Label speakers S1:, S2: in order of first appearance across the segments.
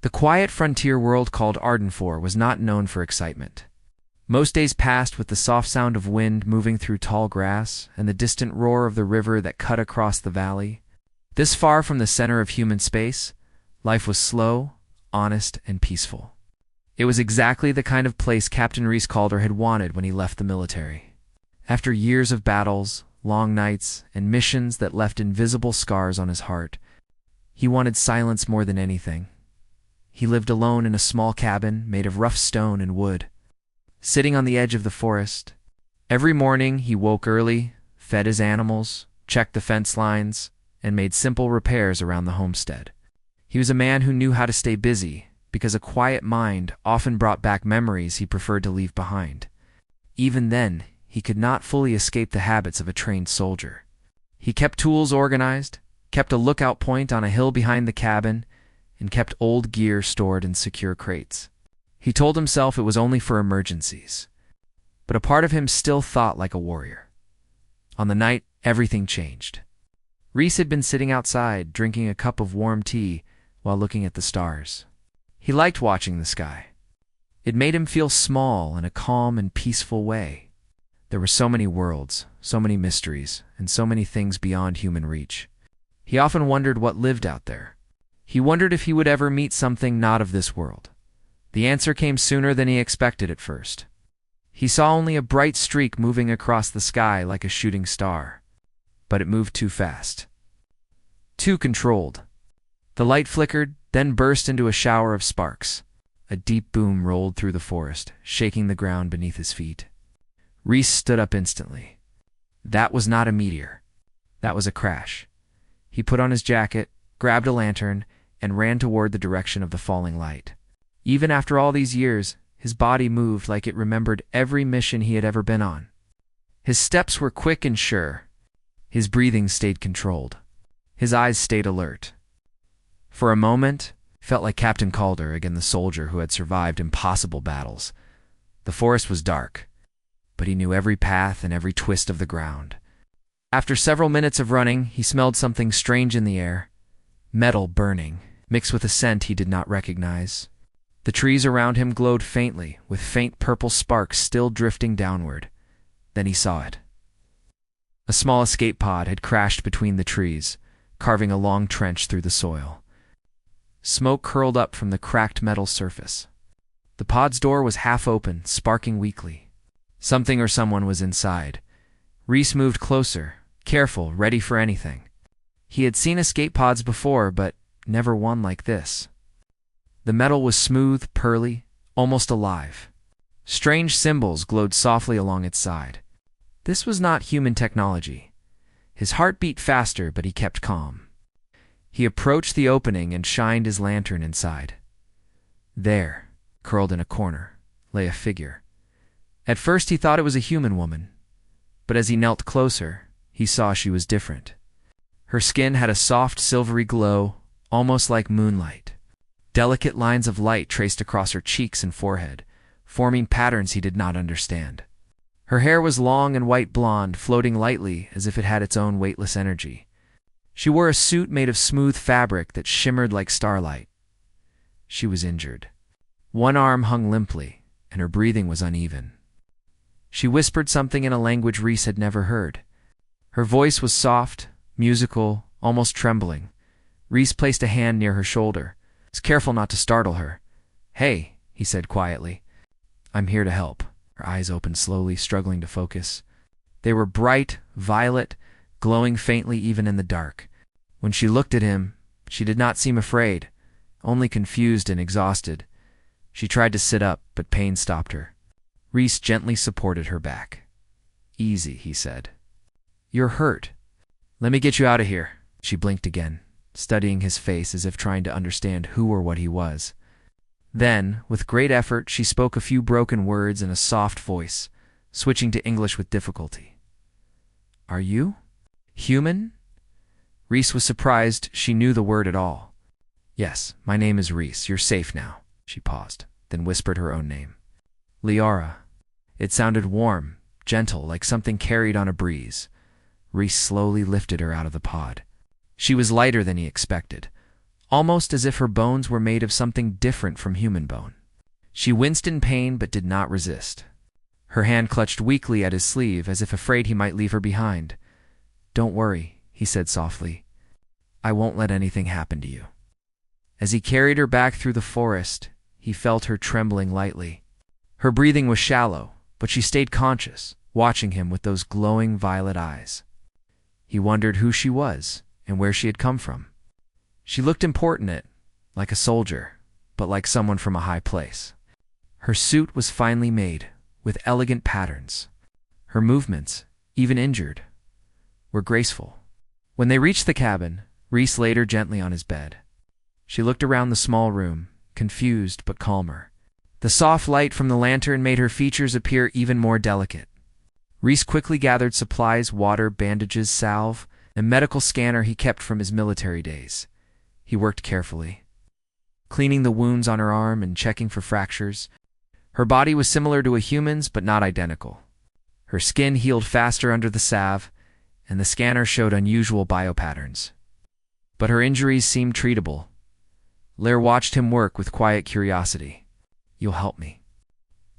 S1: The quiet frontier world called Ardenfor was not known for excitement. Most days passed with the soft sound of wind moving through tall grass and the distant roar of the river that cut across the valley. This far from the center of human space, life was slow, honest, and peaceful. It was exactly the kind of place Captain Rhys Calder had wanted when he left the military. After years of battles, long nights, and missions that left invisible scars on his heart, he wanted silence more than anything. He lived alone in a small cabin made of rough stone and wood, sitting on the edge of the forest. Every morning he woke early, fed his animals, checked the fence lines, and made simple repairs around the homestead. He was a man who knew how to stay busy, because a quiet mind often brought back memories he preferred to leave behind. Even then, he could not fully escape the habits of a trained soldier. He kept tools organized, kept a lookout point on a hill behind the cabin, and kept old gear stored in secure crates. He told himself it was only for emergencies, but a part of him still thought like a warrior. On the night, everything changed. Rhys had been sitting outside, drinking a cup of warm tea while looking at the stars. He liked watching the sky. It made him feel small in a calm and peaceful way. There were so many worlds, so many mysteries, and so many things beyond human reach. He often wondered what lived out there. He wondered if he would ever meet something not of this world. The answer came sooner than he expected at first. He saw only a bright streak moving across the sky like a shooting star. But it moved too fast. Too controlled. The light flickered, then burst into a shower of sparks. A deep boom rolled through the forest, shaking the ground beneath his feet. Rhys stood up instantly. That was not a meteor. That was a crash. He put on his jacket, grabbed a lantern, and ran toward the direction of the falling light. Even after all these years, his body moved like it remembered every mission he had ever been on. His steps were quick and sure. His breathing stayed controlled. His eyes stayed alert. For a moment, it felt like Captain Calder again, the soldier who had survived impossible battles. The forest was dark, but he knew every path and every twist of the ground. After several minutes of running, he smelled something strange in the air. Metal burning, mixed with a scent he did not recognize. The trees around him glowed faintly, with faint purple sparks still drifting downward. Then he saw it. A small escape pod had crashed between the trees, carving a long trench through the soil. Smoke curled up from the cracked metal surface. The pod's door was half open, sparking weakly. Something or someone was inside. Rhys moved closer, careful, ready for anything. He had seen escape pods before, but never one like this. The metal was smooth, pearly, almost alive. Strange symbols glowed softly along its side. This was not human technology. His heart beat faster, but he kept calm. He approached the opening and shined his lantern inside. There, curled in a corner, lay a figure. At first he thought it was a human woman, but as he knelt closer, he saw she was different. Her skin had a soft, silvery glow, almost like moonlight. Delicate lines of light traced across her cheeks and forehead, forming patterns he did not understand. Her hair was long and white blonde, floating lightly as if it had its own weightless energy. She wore a suit made of smooth fabric that shimmered like starlight. She was injured. One arm hung limply, and her breathing was uneven. She whispered something in a language Rhys had never heard. Her voice was soft, musical, almost trembling. Rhys placed a hand near her shoulder. He was careful not to startle her. "Hey," he said quietly. "I'm here to help." Her eyes opened slowly, struggling to focus. They were bright, violet, glowing faintly even in the dark. When she looked at him, she did not seem afraid, only confused and exhausted. She tried to sit up, but pain stopped her. Rhys gently supported her back. "Easy," he said. "You're hurt. Let me get you out of here." She blinked again, studying his face as if trying to understand who or what he was. Then, with great effort, she spoke a few broken words in a soft voice, switching to English with difficulty. "Are you human?" Rhys was surprised she knew the word at all. "Yes, my name is Rhys. You're safe now." She paused, then whispered her own name. "Liara." It sounded warm, gentle, like something carried on a breeze. Rhys slowly lifted her out of the pod. She was lighter than he expected, almost as if her bones were made of something different from human bone. She winced in pain but did not resist. Her hand clutched weakly at his sleeve as if afraid he might leave her behind. "Don't worry," he said softly. "I won't let anything happen to you." As he carried her back through the forest, he felt her trembling lightly. Her breathing was shallow, but she stayed conscious, watching him with those glowing violet eyes. He wondered who she was and where she had come from. She looked important, like a soldier, but like someone from a high place. Her suit was finely made, with elegant patterns. Her movements, even injured, were graceful. When they reached the cabin, Rhys laid her gently on his bed. She looked around the small room, confused but calmer. The soft light from the lantern made her features appear even more delicate. Rhys quickly gathered supplies, water, bandages, salve, a medical scanner he kept from his military days. He worked carefully, cleaning the wounds on her arm and checking for fractures. Her body was similar to a human's, but not identical. Her skin healed faster under the salve, and the scanner showed unusual biopatterns. But her injuries seemed treatable. Lair watched him work with quiet curiosity. "You'll help me,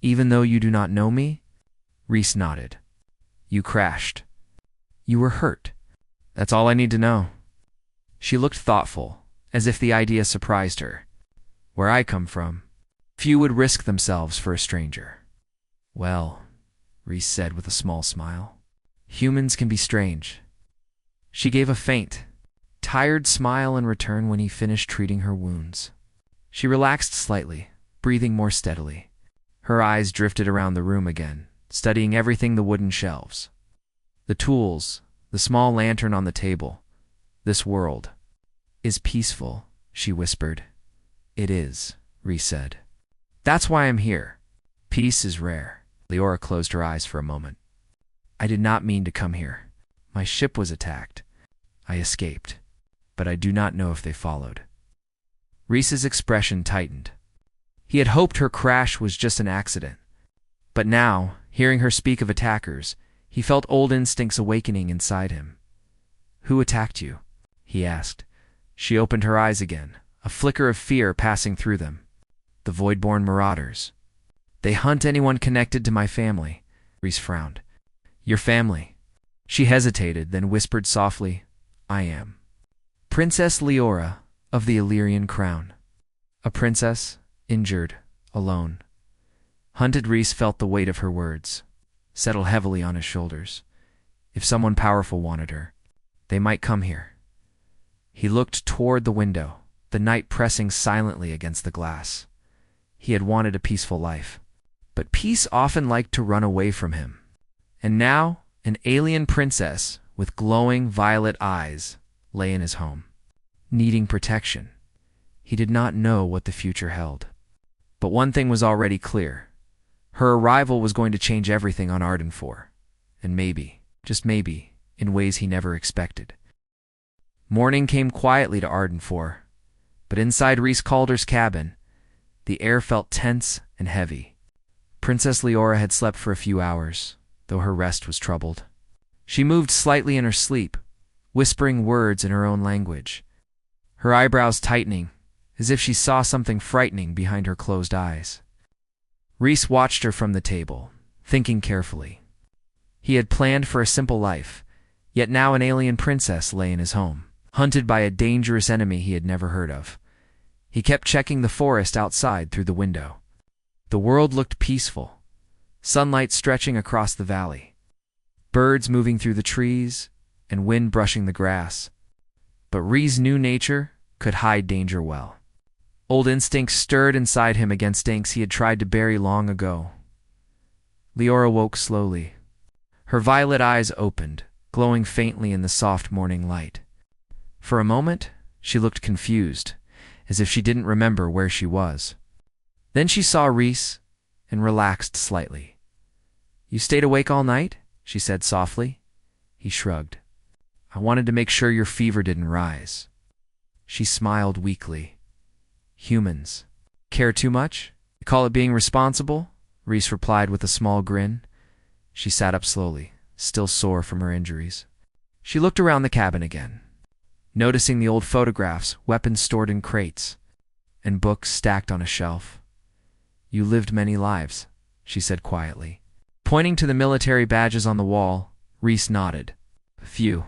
S1: even though you do not know me?" Rhys nodded. "You crashed. You were hurt. That's all I need to know." She looked thoughtful, as if the idea surprised her. "Where I come from, few would risk themselves for a stranger." "Well," Rhys said with a small smile, "humans can be strange." She gave a faint, tired smile in return when he finished treating her wounds. She relaxed slightly, breathing more steadily. Her eyes drifted around the room again, studying everything: the wooden shelves, the tools, the small lantern on the table. "This world is peaceful," she whispered. "It is," Rhys said. "That's why I'm here. Peace is rare." Leora closed her eyes for a moment. "I did not mean to come here. My ship was attacked. I escaped, but I do not know if they followed." Rhys's expression tightened. He had hoped her crash was just an accident. But now, hearing her speak of attackers, he felt old instincts awakening inside him. "Who attacked you?" he asked. She opened her eyes again, a flicker of fear passing through them. "The Voidborn marauders. They hunt anyone connected to my family." Rhys frowned. "Your family?" She hesitated, then whispered softly, "I am Princess Leora of the Illyrian Crown." A princess, injured, alone. Hunted. Rhys felt the weight of her words settle heavily on his shoulders. If someone powerful wanted her, they might come here. He looked toward the window, the night pressing silently against the glass. He had wanted a peaceful life, but peace often liked to run away from him. And now, an alien princess with glowing violet eyes lay in his home, needing protection. He did not know what the future held. But one thing was already clear. Her arrival was going to change everything on Ardenfor, and maybe, just maybe, in ways he never expected. Morning came quietly to Ardenfor, but inside Rhys Calder's cabin, the air felt tense and heavy. Princess Leora had slept for a few hours, though her rest was troubled. She moved slightly in her sleep, whispering words in her own language, her eyebrows tightening, as if she saw something frightening behind her closed eyes. Rhys watched her from the table, thinking carefully. He had planned for a simple life, yet now an alien princess lay in his home, hunted by a dangerous enemy he had never heard of. He kept checking the forest outside through the window. The world looked peaceful, sunlight stretching across the valley, birds moving through the trees, and wind brushing the grass. But Rhys knew nature could hide danger well. Old instincts stirred inside him against instincts he had tried to bury long ago. Leora woke slowly. Her violet eyes opened, glowing faintly in the soft morning light. For a moment, she looked confused, as if she didn't remember where she was. Then she saw Rhys and relaxed slightly. "You stayed awake all night?" she said softly. He shrugged. "I wanted to make sure your fever didn't rise." She smiled weakly. "Humans care too much? You call it being responsible?" Rhys replied with a small grin. She sat up slowly, still sore from her injuries. She looked around the cabin again. noticing the old photographs, weapons stored in crates, and books stacked on a shelf. "You lived many lives," she said quietly. Pointing to the military badges on the wall, Reese nodded. "A few.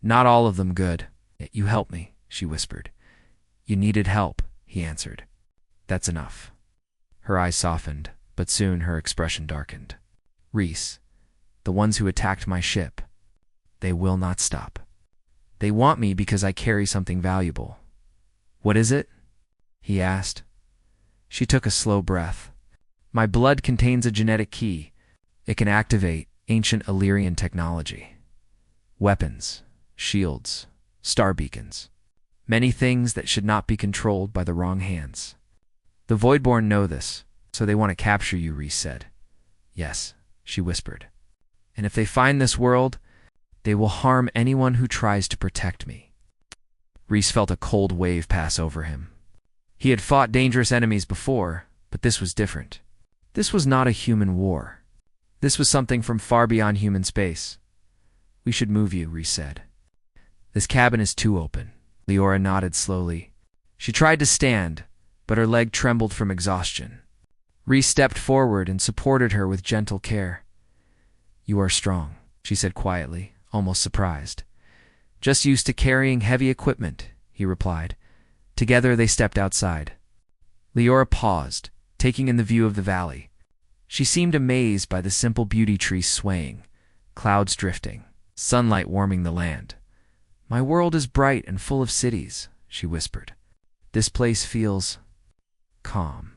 S1: Not all of them good. Yet you helped me," she whispered. "You needed help," he answered. "That's enough." Her eyes softened, but soon her expression darkened. "Reese, the ones who attacked my ship, they will not stop. They want me because I carry something valuable." "What is it?" he asked. She took a slow breath. "My blood contains a genetic key. It can activate ancient Illyrian technology. Weapons, shields, star beacons. Many things that should not be controlled by the wrong hands. The Voidborn know this, so they want to capture you," Reese said. "Yes," she whispered. "And if they find this world, they will harm anyone who tries to protect me." Reese felt a cold wave pass over him. He had fought dangerous enemies before, but this was different. This was not a human war. This was something from far beyond human space. "We should move you," Reese said. "This cabin is too open." Leora nodded slowly. She tried to stand, but her leg trembled from exhaustion. Reese stepped forward and supported her with gentle care. "You are strong," she said quietly, almost surprised. "Just used to carrying heavy equipment," he replied. Together they stepped outside. Leora paused, taking in the view of the valley. She seemed amazed by the simple beauty trees swaying, clouds drifting, sunlight warming the land. "My world is bright and full of cities," she whispered. "This place feels calm."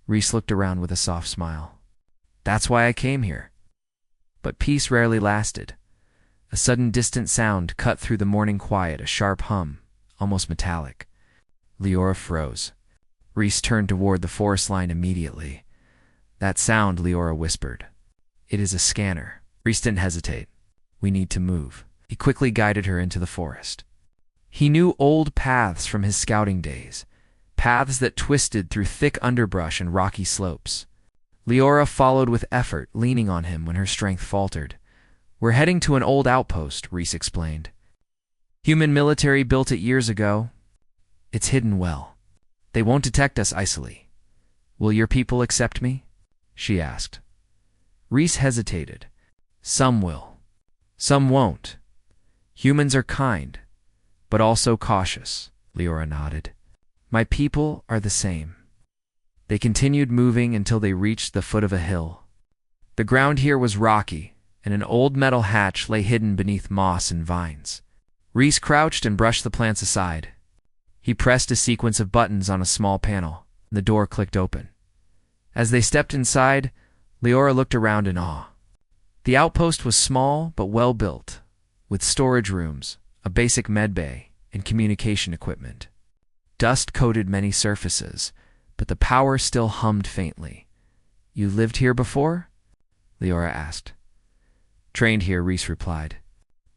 S1: Reese looked around with a soft smile. "That's why I came here." But peace rarely lasted. A sudden distant sound cut through the morning quiet, a sharp hum, almost metallic. Leora froze. Reese turned toward the forest line immediately. "That sound," Leora whispered. "It is a scanner." Reese didn't hesitate. "We need to move." He quickly guided her into the forest. He knew old paths from his scouting days, paths that twisted through thick underbrush and rocky slopes. Leora followed with effort, leaning on him when her strength faltered. "We're heading to an old outpost," Reese explained. "Human military built it years ago. It's hidden well. They won't detect us easily." "Will your people accept me?" she asked. Reese hesitated. "Some will. Some won't. Humans are kind, but also cautious," Leora nodded. "My people are the same." They continued moving until they reached the foot of a hill. The ground here was rocky, and an old metal hatch lay hidden beneath moss and vines. Reese crouched and brushed the plants aside. He pressed a sequence of buttons on a small panel, and the door clicked open. As they stepped inside, Leora looked around in awe. The outpost was small but well built, with storage rooms, a basic med bay, and communication equipment. Dust coated many surfaces, but the power still hummed faintly. "You lived here before?" Leora asked. "Trained here," Reese replied.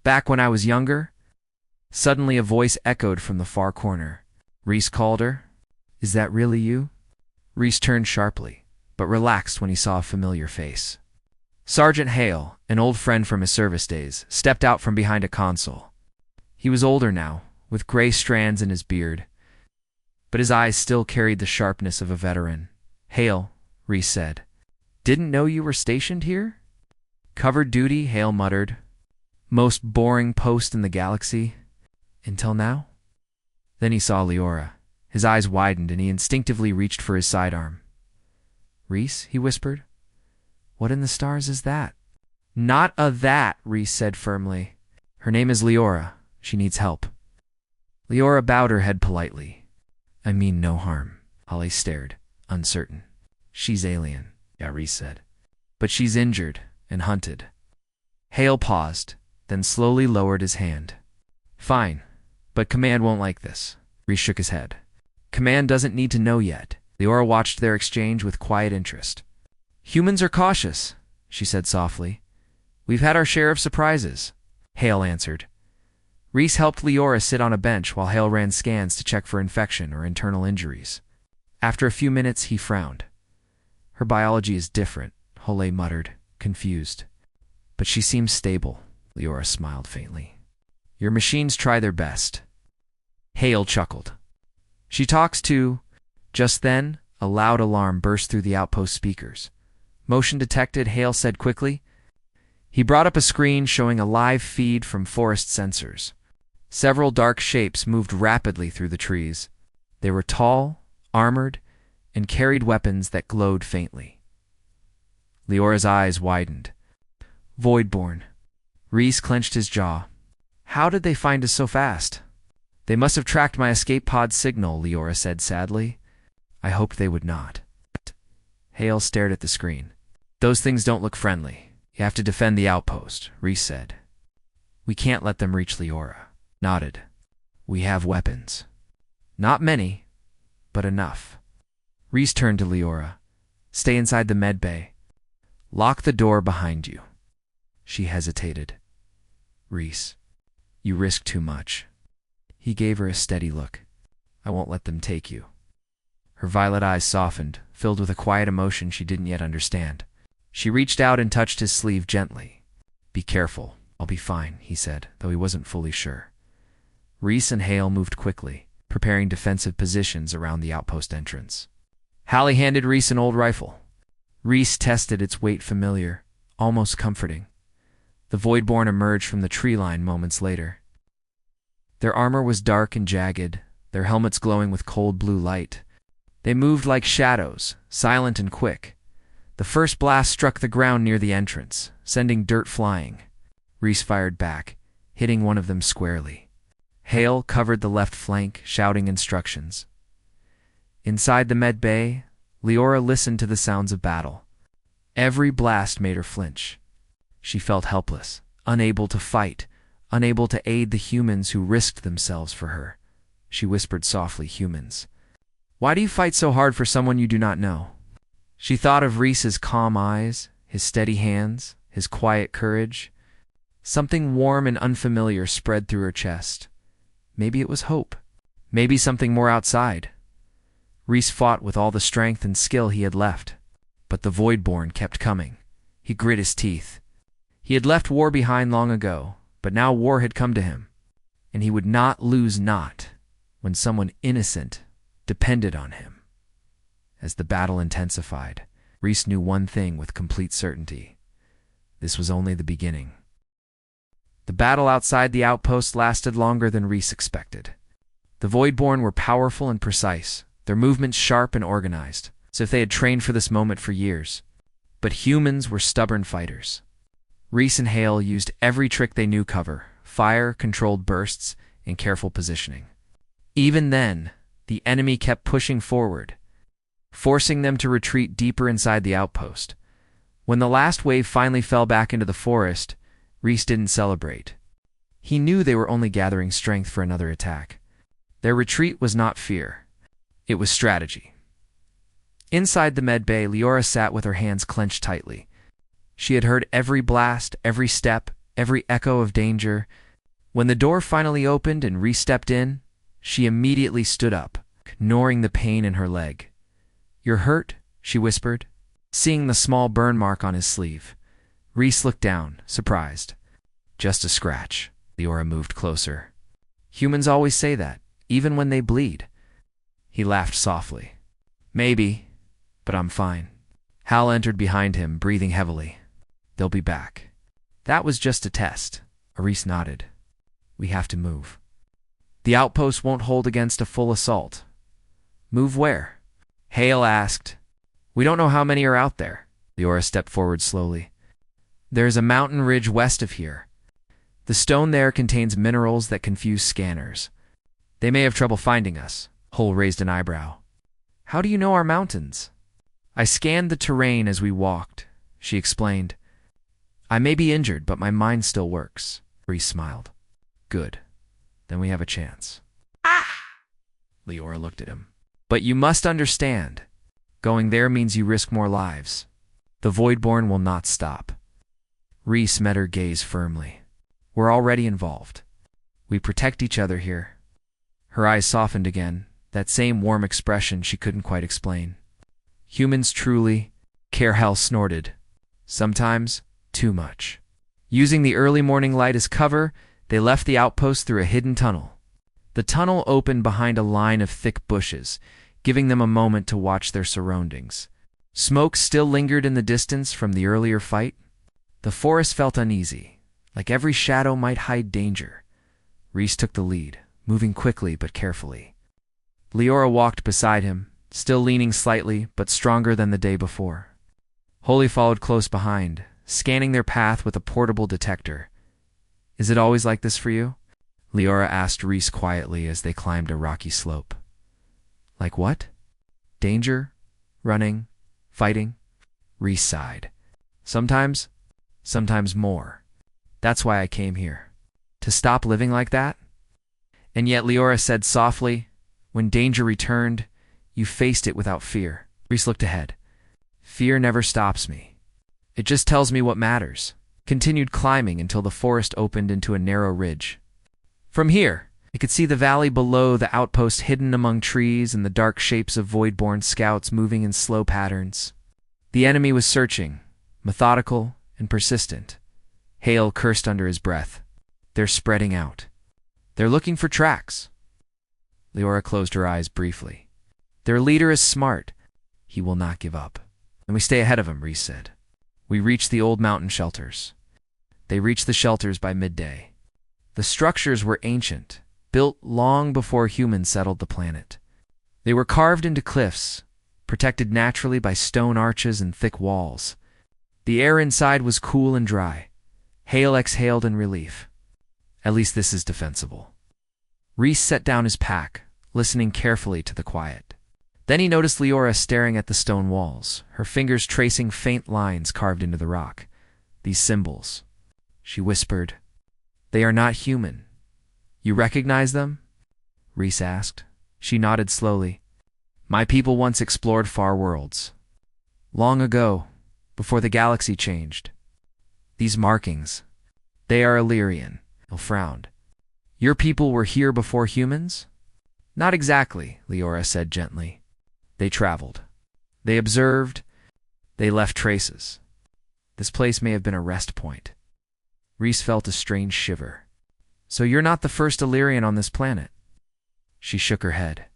S1: "Back when I was younger?" Suddenly a voice echoed from the far corner. Reese called her. "Is that really you?" Reese turned sharply, but relaxed when he saw a familiar face. Sergeant Hale, an old friend from his service days, stepped out from behind a console. He was older now, with gray strands in his beard, but his eyes still carried the sharpness of a veteran. "Hale," Reese said. "Didn't know you were stationed here?" "Covered duty," Hale muttered. "Most boring post in the galaxy. Until now?" Then he saw Leora. His eyes widened and he instinctively reached for his sidearm. "Reese," he whispered. "What in the stars is that?" "Not a that," Reese said firmly. "Her name is Leora. She needs help." Leora bowed her head politely. "I mean no harm." Holly stared, uncertain. "She's alien," Reese said. "But she's injured and hunted." Hale paused, then slowly lowered his hand. "Fine, but Command won't like this." Reese shook his head. "Command doesn't need to know yet." Leora watched their exchange with quiet interest. "Humans are cautious," she said softly. "We've had our share of surprises," Hale answered. Reese helped Leora sit on a bench while Hale ran scans to check for infection or internal injuries. After a few minutes, he frowned. "Her biology is different," Hole muttered, confused. "But she seems stable," Leora smiled faintly. Your machines try their best. Hale chuckled. She talks to... Just then, a loud alarm burst through the outpost speakers. Motion detected, Hale said quickly. He brought up a screen showing a live feed from forest sensors. Several dark shapes moved rapidly through the trees. They were tall, armored, and carried weapons that glowed faintly. Leora's eyes widened. Voidborn. Rhys clenched his jaw. How did they find us so fast? They must have tracked my escape pod signal, Leora said sadly. I hoped they would not. Hale stared at the screen. Those things don't look friendly. You have to defend the outpost, Rhys said. We can't let them reach Leora. Nodded. We have weapons. Not many, but enough. Rhys turned to Leora. Stay inside the med bay. Lock the door behind you. She hesitated. Rhys, you risk too much. He gave her a steady look. I won't let them take you. Her violet eyes softened, filled with a quiet emotion she didn't yet understand. She reached out and touched his sleeve gently. Be careful. I'll be fine, he said, though he wasn't fully sure. Rhys and Hale moved quickly, preparing defensive positions around the outpost entrance. Hallie handed Rhys an old rifle. Rhys tested its weight familiar, almost comforting. The Voidborn emerged from the tree line moments later. Their armor was dark and jagged, their helmets glowing with cold blue light. They moved like shadows, silent and quick. The first blast struck the ground near the entrance, sending dirt flying. Rhys fired back, hitting one of them squarely. Hale covered the left flank, shouting instructions. Inside the med bay, Leora listened to the sounds of battle. Every blast made her flinch. She felt helpless, unable to fight, unable to aid the humans who risked themselves for her. She whispered softly, humans. Why do you fight so hard for someone you do not know? She thought of Rhys's calm eyes, his steady hands, his quiet courage. Something warm and unfamiliar spread through her chest. Maybe it was hope. Maybe something more outside. Rhys fought with all the strength and skill he had left. But the Voidborn kept coming. He grit his teeth. He had left war behind long ago, but now war had come to him. And he would not lose when someone innocent depended on him. As the battle intensified, Rhys knew one thing with complete certainty. This was only the beginning. The battle outside the outpost lasted longer than Rhys expected. The Voidborn were powerful and precise, their movements sharp and organized, as if they had trained for this moment for years. But humans were stubborn fighters. Rhys and Hale used every trick they knew cover, fire, controlled bursts, and careful positioning. Even then, the enemy kept pushing forward, forcing them to retreat deeper inside the outpost. When the last wave finally fell back into the forest, Rhys didn't celebrate. He knew they were only gathering strength for another attack. Their retreat was not fear. It was strategy. Inside the med bay, Leora sat with her hands clenched tightly. She had heard every blast, every step, every echo of danger. When the door finally opened and Rhys stepped in, she immediately stood up, ignoring the pain in her leg. You're hurt? She whispered, seeing the small burn mark on his sleeve. Rhys looked down, surprised. Just a scratch. Leora moved closer. Humans always say that, even when they bleed. He laughed softly. Maybe, but I'm fine. Hal entered behind him, breathing heavily. They'll be back. That was just a test. Rhys nodded. We have to move. The outpost won't hold against a full assault. Move where? Hale asked. We don't know how many are out there. Leora stepped forward slowly. There's a mountain ridge west of here. The stone there contains minerals that confuse scanners. They may have trouble finding us. Hull raised an eyebrow. How do you know our mountains? I scanned the terrain as we walked, she explained. I may be injured, but my mind still works. Rhys smiled. Good. Then we have a chance. Ah! Leora looked at him. But you must understand. Going there means you risk more lives. The Voidborn will not stop. Rhys met her gaze firmly. We're already involved. We protect each other here. Her eyes softened again, that same warm expression she couldn't quite explain. Humans truly care. Hal snorted. Sometimes, too much. Using the early morning light as cover, They left the outpost through a hidden tunnel. The tunnel opened behind a line of thick bushes, giving them a moment to watch their surroundings. Smoke still lingered in the distance from the earlier fight. The forest felt uneasy, like every shadow might hide danger. Rhys took the lead, moving quickly but carefully. Leora walked beside him, still leaning slightly but stronger than the day before. Holy followed close behind, scanning their path with a portable detector. "Is it always like this for you?" Leora asked Rhys quietly as they climbed a rocky slope. "Like what?" "Danger, running, fighting." Rhys sighed. Sometimes more. That's why I came here. To stop living like that?" And yet Leora said softly, "When danger returned, you faced it without fear." Rhys looked ahead. "Fear never stops me. It just tells me what matters." Continued climbing until the forest opened into a narrow ridge. From here, they could see the valley below the outpost hidden among trees and the dark shapes of void-born scouts moving in slow patterns. The enemy was searching, methodical and persistent. Hale cursed under his breath. "They're spreading out. They're looking for tracks." Leora closed her eyes briefly. "Their leader is smart. He will not give up." "And we stay ahead of him," Rhys said. We reached the old mountain shelters. They reached the shelters by midday. The structures were ancient, built long before humans settled the planet. They were carved into cliffs, protected naturally by stone arches and thick walls. The air inside was cool and dry. Hale exhaled in relief. "At least this is defensible." Rhys set down his pack, listening carefully to the quiet. Then he noticed Leora staring at the stone walls, her fingers tracing faint lines carved into the rock. "These symbols," she whispered. "They are not human. You recognize them?" Rhys asked. She nodded slowly. "My people once explored far worlds. Long ago, before the galaxy changed. These markings, they are Illyrian." He frowned. "Your people were here before humans?" "Not exactly," Leora said gently. "They traveled. They observed. They left traces. This place may have been a rest point." Rhys felt a strange shiver. "So you're not the first Illyrian on this planet?" She shook her head.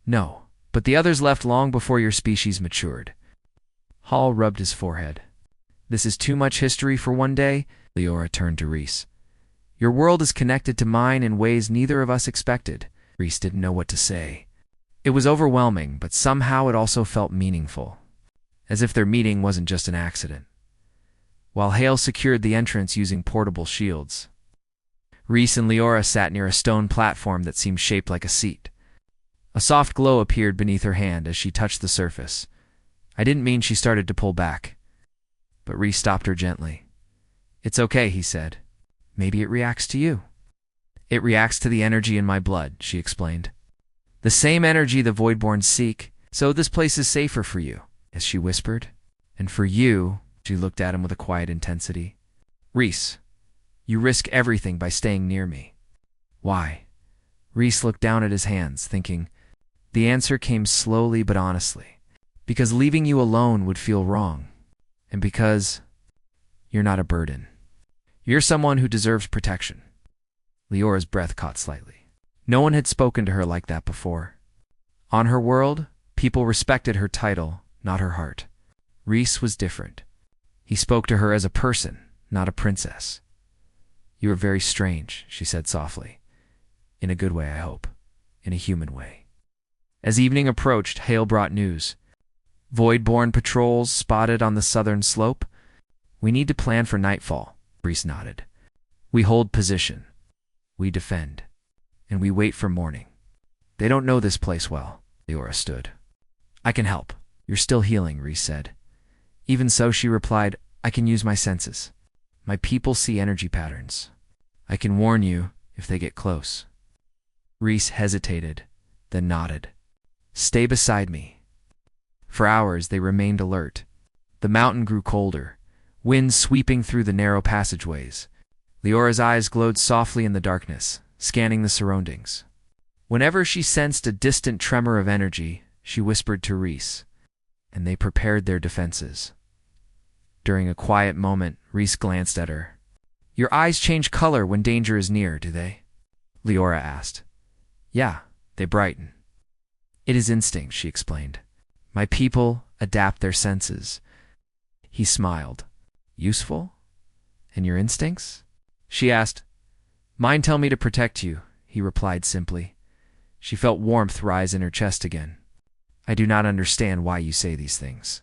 S1: "No, but the others left long before your species matured." Hall rubbed his forehead. "This is too much history for one day." Leora turned to Rhys. "Your world is connected to mine in ways neither of us expected." Rhys didn't know what to say. It was overwhelming, but somehow it also felt meaningful, as if their meeting wasn't just an accident. While Hale secured the entrance using portable shields, Rhys and Leora sat near a stone platform that seemed shaped like a seat. A soft glow appeared beneath her hand as she touched the surface. I didn't mean she started to pull back, but Rhys stopped her gently. "It's okay," he said. "Maybe it reacts to you." "It reacts to the energy in my blood," she explained. "The same energy the Voidborn seek, so this place is safer for you," as she whispered. "And for you," she looked at him with a quiet intensity. "Rhys, you risk everything by staying near me." "Why?" Rhys looked down at his hands, thinking. The answer came slowly but honestly. "Because leaving you alone would feel wrong. And because you're not a burden. You're someone who deserves protection." Leora's breath caught slightly. No one had spoken to her like that before. On her world, people respected her title, not her heart. Rhys was different. He spoke to her as a person, not a princess. "You are very strange," she said softly. "In a good way, I hope. In a human way." As evening approached, Hale brought news. "Voidborn patrols spotted on the southern slope. We need to plan for nightfall." Rhys nodded. "We hold position. We defend. And we wait for morning. They don't know this place well." Leora stood. "I can help." "You're still healing," Rhys said. "Even so," she replied, "I can use my senses. My people see energy patterns. I can warn you if they get close." Rhys hesitated, then nodded. "Stay beside me." For hours they remained alert. The mountain grew colder, wind sweeping through the narrow passageways. Leora's eyes glowed softly in the darkness, scanning the surroundings. Whenever she sensed a distant tremor of energy, she whispered to Rhys, and they prepared their defenses. During a quiet moment, Rhys glanced at her. Your eyes change color when danger is near, do they? Leora asked. Yeah, they brighten. It is instinct, she explained. My people adapt their senses. He smiled. Useful? And your instincts? She asked. Mine tell me to protect you, he replied simply. She felt warmth rise in her chest again. I do not understand why you say these things.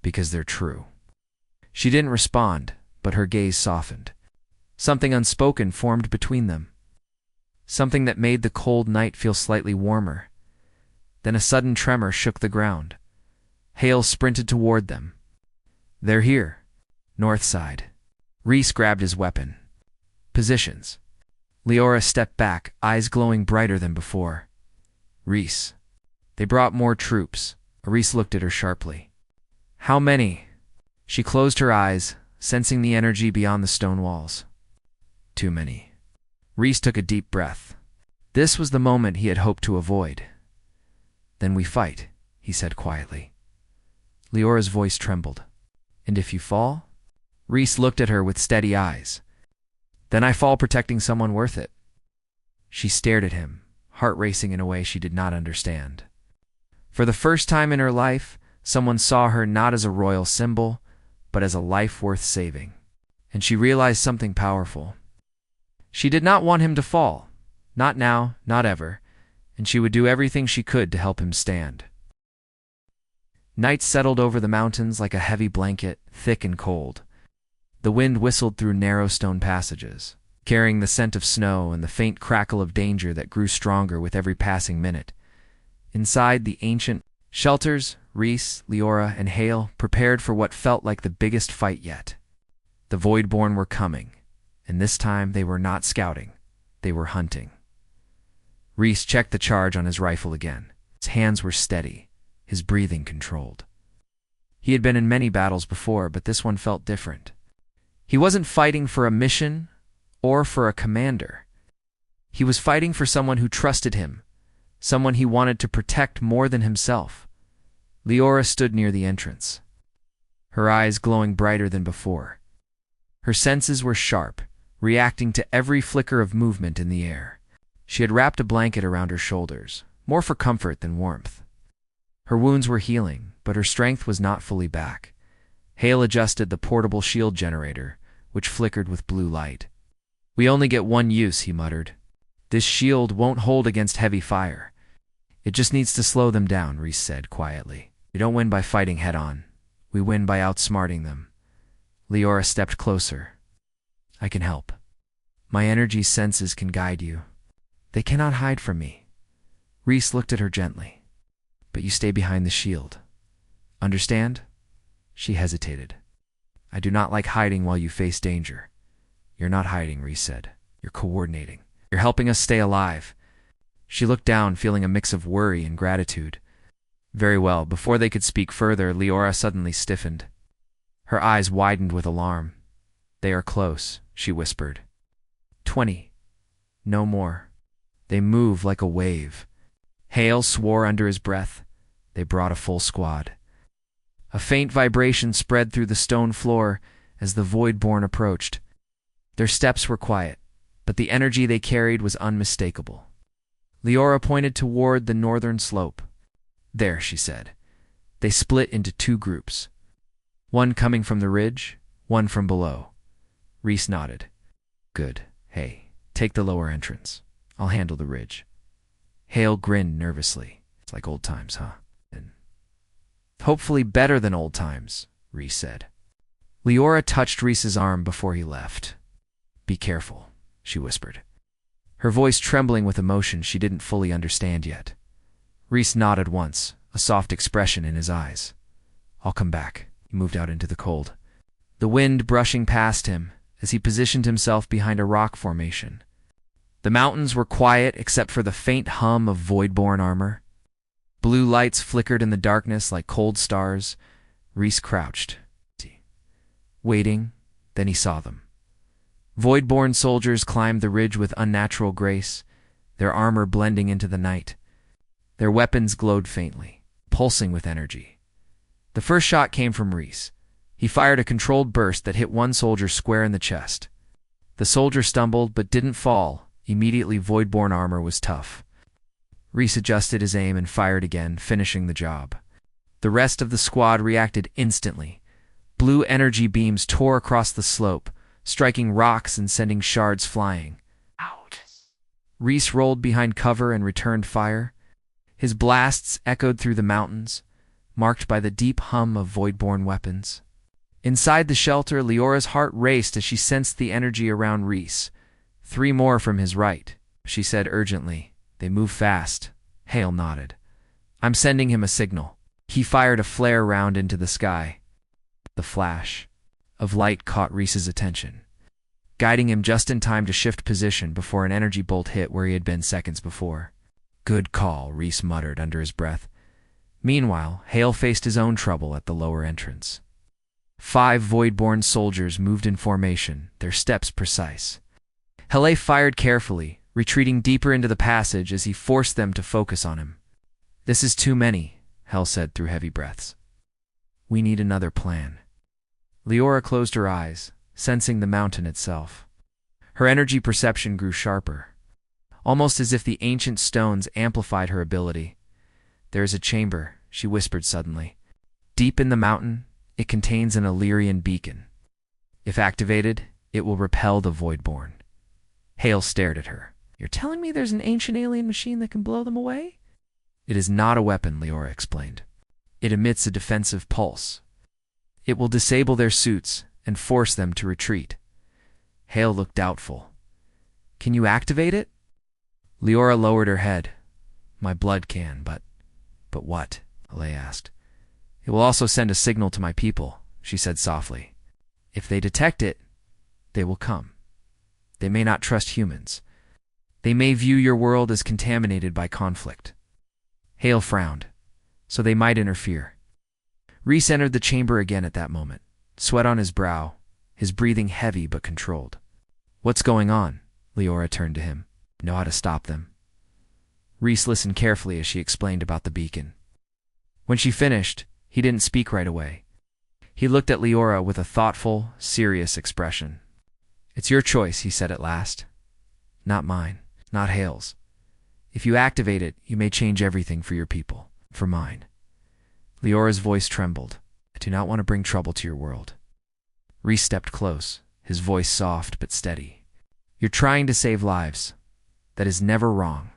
S1: Because they're true. She didn't respond, but her gaze softened. Something unspoken formed between them. Something that made the cold night feel slightly warmer. Then a sudden tremor shook the ground. Hale sprinted toward them. They're here. North side. Rhys grabbed his weapon. Positions. Leora stepped back, eyes glowing brighter than before. Rhys. They brought more troops. Rhys looked at her sharply. How many? She closed her eyes, sensing the energy beyond the stone walls. Too many. Rhys took a deep breath. This was the moment he had hoped to avoid. Then we fight, he said quietly. Leora's voice trembled. And if you fall? Rhys looked at her with steady eyes. Then I fall protecting someone worth it. She stared at him, heart racing in a way she did not understand. For the first time in her life, someone saw her not as a royal symbol, but as a life worth saving. And she realized something powerful. She did not want him to fall. Not now, not ever. And she would do everything she could to help him stand. Night settled over the mountains like a heavy blanket, thick and cold. The wind whistled through narrow stone passages, carrying the scent of snow and the faint crackle of danger that grew stronger with every passing minute. Inside the ancient shelters, Rhys, Leora, and Hale prepared for what felt like the biggest fight yet. The Voidborn were coming, and this time they were not scouting, they were hunting. Rhys checked the charge on his rifle again. His hands were steady, his breathing controlled. He had been in many battles before, but this one felt different. He wasn't fighting for a mission or for a commander. He was fighting for someone who trusted him, someone he wanted to protect more than himself. Leora stood near the entrance, her eyes glowing brighter than before. Her senses were sharp, reacting to every flicker of movement in the air. She had wrapped a blanket around her shoulders, more for comfort than warmth. Her wounds were healing, but her strength was not fully back. Hale adjusted the portable shield generator, which flickered with blue light. We only get one use, he muttered. This shield won't hold against heavy fire. It just needs to slow them down, Rhys said quietly. We don't win by fighting head-on. We win by outsmarting them. Leora stepped closer. I can help. My energy senses can guide you. They cannot hide from me. Rhys looked at her gently. But you stay behind the shield. Understand? She hesitated. I do not like hiding while you face danger. You're not hiding, Rhys said. You're coordinating. You're helping us stay alive. She looked down, feeling a mix of worry and gratitude. Very well. Before they could speak further, Leora suddenly stiffened. Her eyes widened with alarm. They are close, she whispered. 20. No more. They move like a wave. Hale swore under his breath. They brought a full squad. A faint vibration spread through the stone floor as the Voidborn approached. Their steps were quiet, but the energy they carried was unmistakable. Leora pointed toward the northern slope. There, she said. They split into two groups. One coming from the ridge, one from below. Rhys nodded. Good. Hey, take the lower entrance. I'll handle the ridge. Hale grinned nervously. It's like old times, huh? Hopefully better than old times, Rhys said. Leora touched Rhys's arm before he left. Be careful, she whispered. Her voice trembling with emotion she didn't fully understand yet. Rhys nodded once, a soft expression in his eyes. I'll come back. He moved out into the cold. The wind brushing past him as he positioned himself behind a rock formation. The mountains were quiet except for the faint hum of Voidborn armor. Blue lights flickered in the darkness like cold stars. Rhys crouched, waiting, then he saw them. Voidborn soldiers climbed the ridge with unnatural grace, their armor blending into the night. Their weapons glowed faintly, pulsing with energy. The first shot came from Rhys. He fired a controlled burst that hit one soldier square in the chest. The soldier stumbled but didn't fall. Immediately, voidborn armor was tough. Reese adjusted his aim and fired again, finishing the job. The rest of the squad reacted instantly. Blue energy beams tore across the slope, striking rocks and sending shards flying. Out. Reese rolled behind cover and returned fire. His blasts echoed through the mountains, marked by the deep hum of voidborn weapons. Inside the shelter, Leora's heart raced as she sensed the energy around Reese. 3 more from his right, she said urgently. They move fast. Hale nodded. I'm sending him a signal. He fired a flare round into the sky. The flash of light caught Reese's attention, guiding him just in time to shift position before an energy bolt hit where he had been seconds before. Good call, Reese muttered under his breath. Meanwhile, Hale faced his own trouble at the lower entrance. 5 voidborn soldiers moved in formation, their steps precise. Hale fired carefully, retreating deeper into the passage as he forced them to focus on him. This is too many, Hale said through heavy breaths. We need another plan. Leora closed her eyes, sensing the mountain itself. Her energy perception grew sharper, almost as if the ancient stones amplified her ability. There is a chamber, she whispered suddenly. Deep in the mountain, it contains an Illyrian beacon. If activated, it will repel the voidborn. Hale stared at her. You're telling me there's an ancient alien machine that can blow them away? It is not a weapon, Leora explained. It emits a defensive pulse. It will disable their suits and force them to retreat. Hale looked doubtful. Can you activate it? Leora lowered her head. My blood can, but what? Hale asked. It will also send a signal to my people, she said softly. If they detect it, they will come. They may not trust humans. They may view your world as contaminated by conflict. Hale frowned. So they might interfere. Reese entered the chamber again at that moment, sweat on his brow, his breathing heavy but controlled. What's going on? Leora turned to him. Know how to stop them. Reese listened carefully as she explained about the beacon. When she finished, he didn't speak right away. He looked at Leora with a thoughtful, serious expression. It's your choice, he said at last. Not mine, not Hale's. If you activate it, you may change everything for your people, for mine. Leora's voice trembled. I do not want to bring trouble to your world. Reese stepped close, his voice soft but steady. You're trying to save lives. That is never wrong.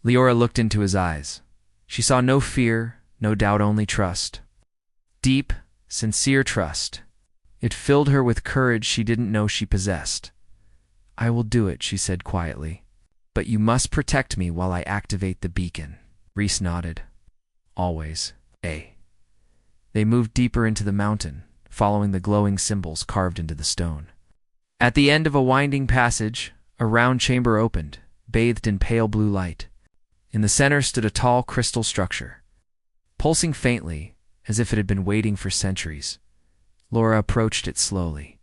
S1: Leora looked into his eyes. She saw no fear, no doubt, only trust. Deep, sincere trust. It filled her with courage she didn't know she possessed. I will do it, she said quietly. But you must protect me while I activate the beacon. Reese nodded. Always. They moved deeper into the mountain, following the glowing symbols carved into the stone. At the end of a winding passage, a round chamber opened, bathed in pale blue light. In the center stood a tall crystal structure, pulsing faintly, as if it had been waiting for centuries. Leora approached it slowly.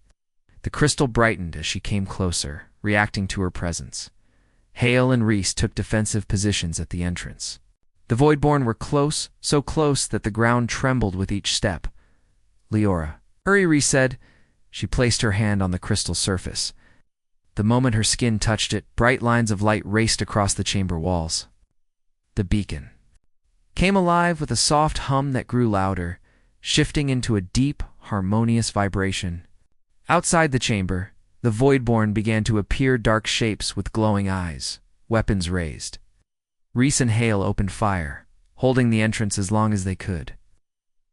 S1: The crystal brightened as she came closer, reacting to her presence. Hale and Reese took defensive positions at the entrance. The voidborn were close, so close that the ground trembled with each step. Leora, hurry, Reese said. She placed her hand on the crystal surface. The moment her skin touched it, bright lines of light raced across the chamber walls. The beacon came alive with a soft hum that grew louder, shifting into a deep, harmonious vibration. Outside the chamber, the voidborn began to appear, dark shapes with glowing eyes, weapons raised. Reese and Hale opened fire, holding the entrance as long as they could.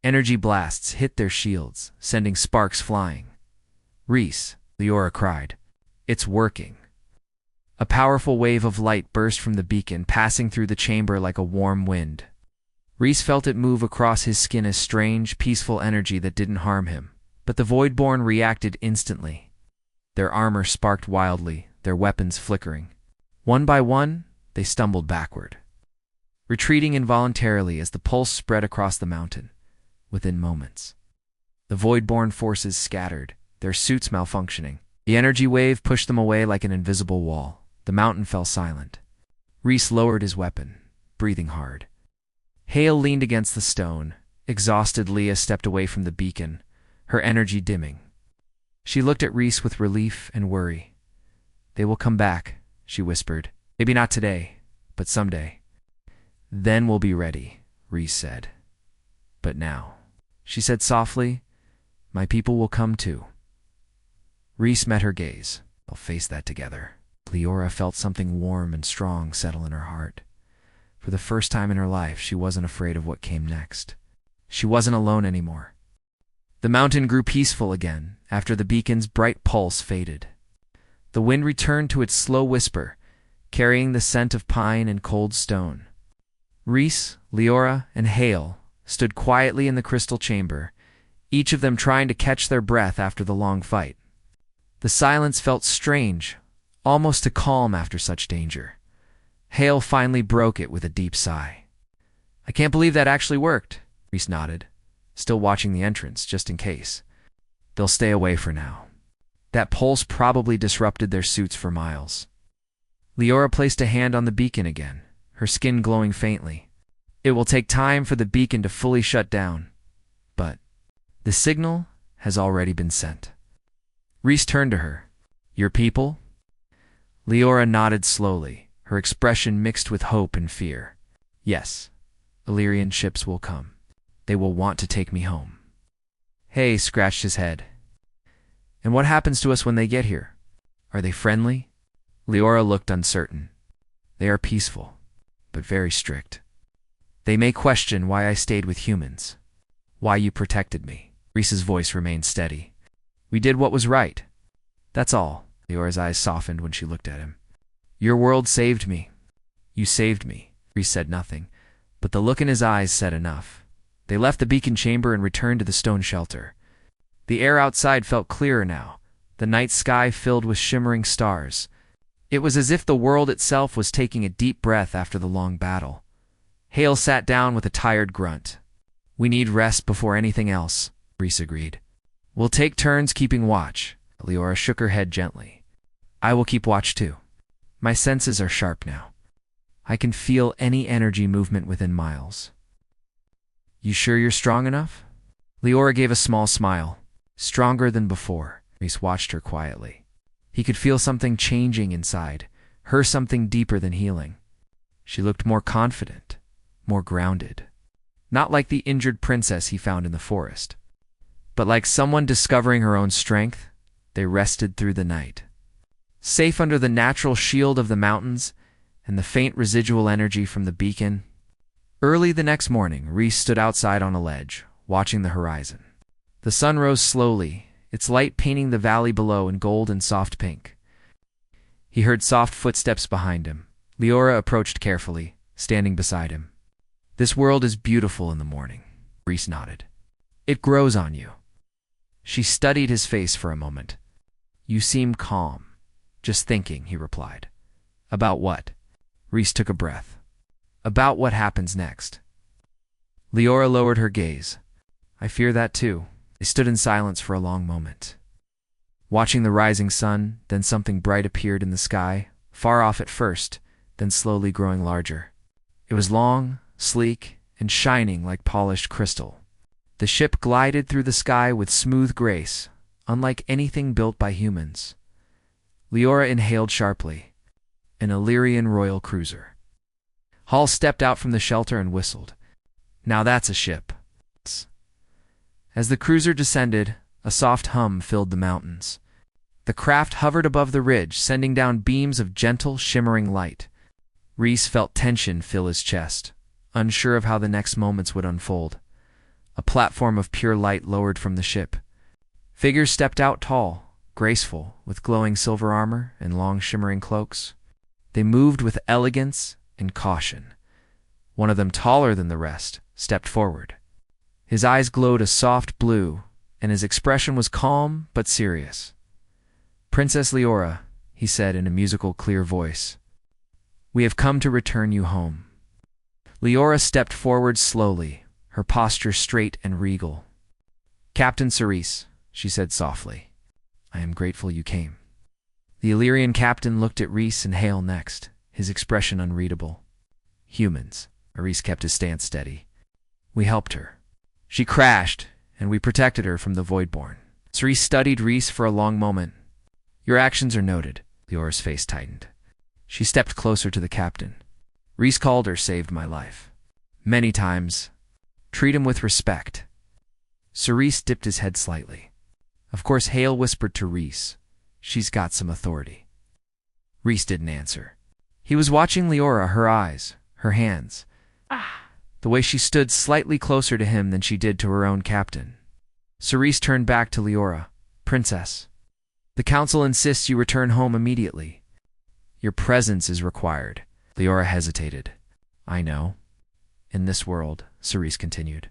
S1: Energy blasts hit their shields, sending sparks flying. Reese, Leora cried. It's working. A powerful wave of light burst from the beacon, passing through the chamber like a warm wind. Reese felt it move across his skin as strange, peaceful energy that didn't harm him. But the voidborn reacted instantly. Their armor sparked wildly, their weapons flickering. One by one, they stumbled backward, retreating involuntarily as the pulse spread across the mountain. Within moments, the voidborn forces scattered, their suits malfunctioning. The energy wave pushed them away like an invisible wall. The mountain fell silent. Reese lowered his weapon, breathing hard. Hale leaned against the stone. Exhausted, Leah stepped away from the beacon, her energy dimming. She looked at Rhys with relief and worry. "They will come back," she whispered. "Maybe not today, but someday." "Then we'll be ready," Rhys said. "But now," she said softly, "my people will come too." Rhys met her gaze. "They'll face that together." Leora felt something warm and strong settle in her heart. For the first time in her life, she wasn't afraid of what came next. She wasn't alone anymore. The mountain grew peaceful again after the beacon's bright pulse faded. The wind returned to its slow whisper, carrying the scent of pine and cold stone. Rhys, Leora, and Hale stood quietly in the crystal chamber, each of them trying to catch their breath after the long fight. The silence felt strange, almost too calm after such danger. Hale finally broke it with a deep sigh. "I can't believe that actually worked," Rhys nodded, still watching the entrance, just in case. "They'll stay away for now. That pulse probably disrupted their suits for miles." Leora placed a hand on the beacon again, her skin glowing faintly. "It will take time for the beacon to fully shut down, but the signal has already been sent." Rhys turned to her. "Your people?" Leora nodded slowly, her expression mixed with hope and fear. "Yes, Illyrian ships will come. They will want to take me home." Hay scratched his head. "And what happens to us when they get here? Are they friendly?" Leora looked uncertain. "They are peaceful, but very strict. They may question why I stayed with humans, why you protected me." Rhys's voice remained steady. "We did what was right. That's all." Leora's eyes softened when she looked at him. "Your world saved me. You saved me." Rhys said nothing, but the look in his eyes said enough. They left the beacon chamber and returned to the stone shelter. The air outside felt clearer now, the night sky filled with shimmering stars. It was as if the world itself was taking a deep breath after the long battle. Hale sat down with a tired grunt. "We need rest before anything else," Rhys agreed. "We'll take turns keeping watch." Leora shook her head gently. "I will keep watch too. My senses are sharp now. I can feel any energy movement within miles." "You sure you're strong enough?" Leora gave a small smile. "Stronger than before." Rhys watched her quietly. He could feel something changing inside, her something deeper than healing. She looked more confident, more grounded. Not like the injured princess he found in the forest, but like someone discovering her own strength. They rested through the night, safe under the natural shield of the mountains and the faint residual energy from the beacon. Early the next morning, Rhys stood outside on a ledge, watching the horizon. The sun rose slowly, its light painting the valley below in gold and soft pink. He heard soft footsteps behind him. Leora approached carefully, standing beside him. "This world is beautiful in the morning," Rhys nodded. "It grows on you." She studied his face for a moment. "You seem calm." "Just thinking," he replied. "About what?" Rhys took a breath. "About what happens next." Leora lowered her gaze. "I fear that too." They stood in silence for a long moment, watching the rising sun. Then something bright appeared in the sky, far off at first, then slowly growing larger. It was long, sleek, and shining like polished crystal. The ship glided through the sky with smooth grace, unlike anything built by humans. Leora inhaled sharply. An Illyrian royal cruiser. Hall stepped out from the shelter and whistled. "Now that's a ship." As the cruiser descended, a soft hum filled the mountains. The craft hovered above the ridge, sending down beams of gentle, shimmering light. Rhys felt tension fill his chest, unsure of how the next moments would unfold. A platform of pure light lowered from the ship. Figures stepped out tall, graceful, with glowing silver armor and long shimmering cloaks. They moved with elegance and caution. One of them, taller than the rest, stepped forward. His eyes glowed a soft blue, and his expression was calm but serious. "Princess Leora," he said in a musical, clear voice, "we have come to return you home." Leora stepped forward slowly, her posture straight and regal. "Captain Cerise," she said softly, "I am grateful you came." The Illyrian captain looked at Rhys and Hale next, his expression unreadable. "Humans." Rhys kept his stance steady. "We helped her. She crashed, and we protected her from the Voidborn. Cerise studied Reese for a long moment. Your actions are noted. Leora's face tightened. She stepped closer to the captain. Reese Calder saved my life. Many times. Treat him with respect. Cerise dipped his head slightly. Of course, Hale whispered to Reese. She's got some authority. Reese didn't answer. He was watching Leora, her eyes, her hands. The way she stood slightly closer to him than she did to her own captain. Cerise turned back to Leora. Princess, the council insists you return home immediately. Your presence is required. Leora hesitated. I know. In this world, Cerise continued,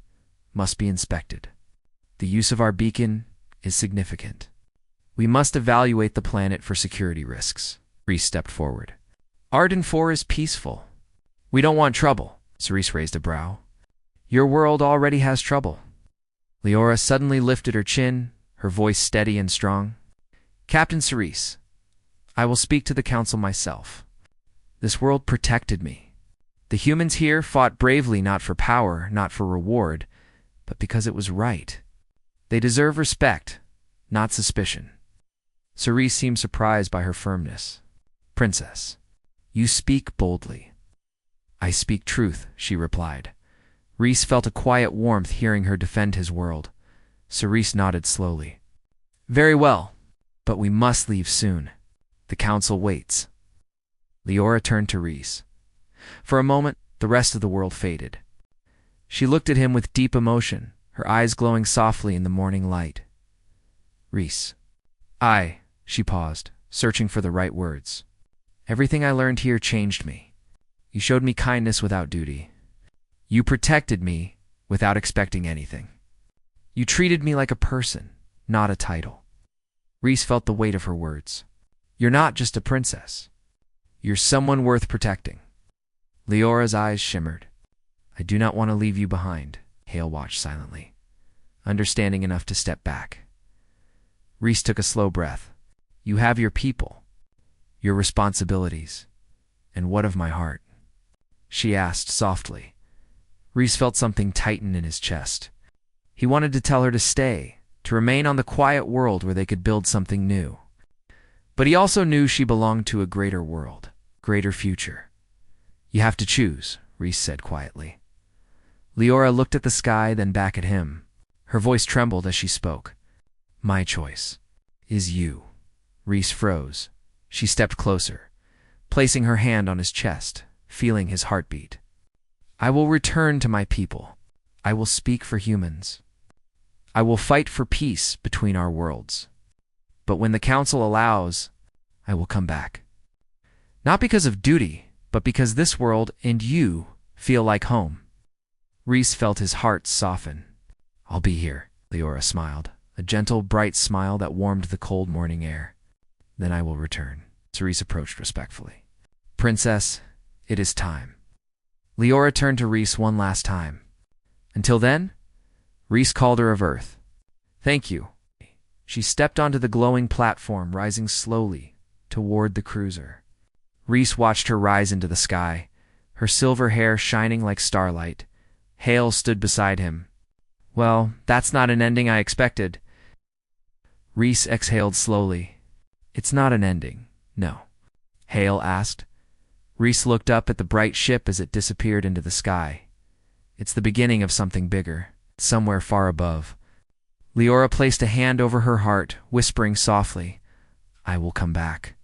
S1: must be inspected. The use of our beacon is significant. We must evaluate the planet for security risks. Cerise stepped forward. Arden 4 is peaceful. We don't want trouble. Cerise raised a brow. Your world already has trouble. Leora suddenly lifted her chin, her voice steady and strong. Captain Cerise, I will speak to the council myself. This world protected me. The humans here fought bravely not for power, not for reward, but because it was right. They deserve respect, not suspicion. Cerise seemed surprised by her firmness. Princess, you speak boldly. I speak truth, she replied. Reese felt a quiet warmth hearing her defend his world. Cerise nodded slowly. Very well, but we must leave soon. The council waits. Leora turned to Reese. For a moment, the rest of the world faded. She looked at him with deep emotion, her eyes glowing softly in the morning light. Reese. She paused, searching for the right words. Everything I learned here changed me. You showed me kindness without duty. You protected me without expecting anything. You treated me like a person, not a title. Reese felt the weight of her words. You're not just a princess. You're someone worth protecting. Leora's eyes shimmered. I do not want to leave you behind. Hale watched silently, understanding enough to step back. Reese took a slow breath. You have your people, your responsibilities, and what of my heart? She asked softly. Reese felt something tighten in his chest. He wanted to tell her to stay, to remain on the quiet world where they could build something new. But he also knew she belonged to a greater world, greater future. You have to choose, Reese said quietly. Leora looked at the sky, then back at him. Her voice trembled as she spoke. My choice is you. Reese froze. She stepped closer, placing her hand on his chest, feeling his heartbeat. I will return to my people. I will speak for humans. I will fight for peace between our worlds. But when the council allows, I will come back. Not because of duty, but because this world and you feel like home. Reese felt his heart soften. I'll be here, Leora smiled, a gentle, bright smile that warmed the cold morning air. Then I will return. Cerise approached respectfully. Princess, it is time. Leora turned to Reese one last time. Until then, Reese called her of Earth. Thank you. She stepped onto the glowing platform, rising slowly toward the cruiser. Reese watched her rise into the sky, her silver hair shining like starlight. Hale stood beside him. Well, that's not an ending I expected. Reese exhaled slowly. It's not an ending, no. Hale asked. Reese looked up at the bright ship as it disappeared into the sky. It's the beginning of something bigger, somewhere far above. Leora placed a hand over her heart, whispering softly, I will come back.